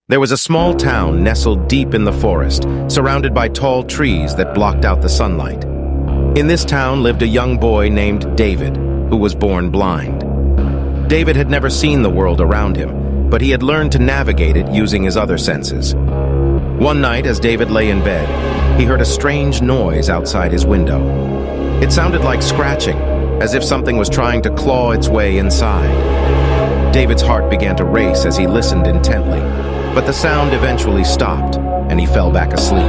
There was a small town nestled deep in the forest, surrounded by tall trees that blocked out the sunlight. In this town lived a young boy named David, who was born blind. David had never seen the world around him, but he had learned to navigate it using his other senses. One night, as David lay in bed, he heard a strange noise outside his window. It sounded like scratching, as if something was trying to claw its way inside. David's heart began to race as he listened intently, but the sound eventually stopped, and he fell back asleep.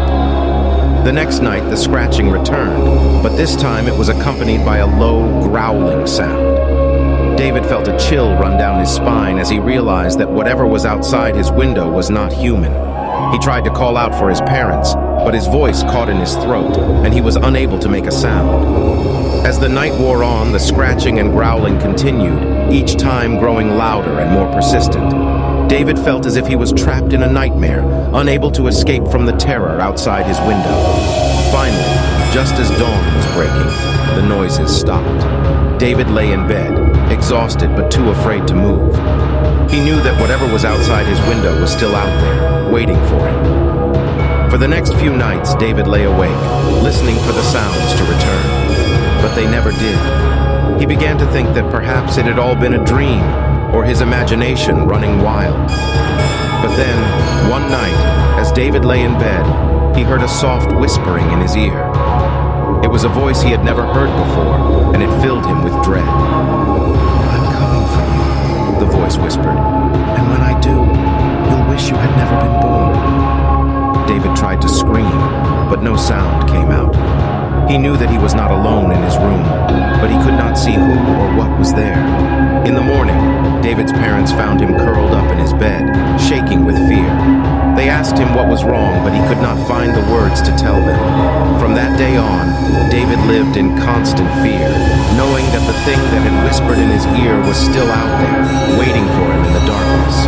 The next night, the scratching returned, but this time it was accompanied by a low, growling sound. David felt a chill run down his spine as he realized that whatever was outside his window was not human. He tried to call out for his parents, but his voice caught in his throat, and he was unable to make a sound. As the night wore on, the scratching and growling continued, each time growing louder and more persistent. David felt as if he was trapped in a nightmare, unable to escape from the terror outside his window. Finally, just as dawn was breaking, the noises stopped. David lay in bed, exhausted but too afraid to move. He knew that whatever was outside his window was still out there, waiting for him. For the next few nights, David lay awake, listening for the sounds to return. But they never did. He began to think that perhaps it had all been a dream, or his imagination running wild. But then, one night, as David lay in bed, he heard a soft whispering in his ear. It was a voice he had never heard before, and it filled him with dread. "I'm coming for you," the voice whispered, "and when I do, you'll wish you had never been born." David tried to scream, but no sound came out. He knew that he was not alone in his room, but he could not see who or what was there. In the morning, David's parents found him curled up in his bed, shaking with fear. They asked him what was wrong, but he could not find the words to tell them. From that day on, David lived in constant fear, knowing that the thing that had whispered in his ear was still out there, waiting for him in the darkness.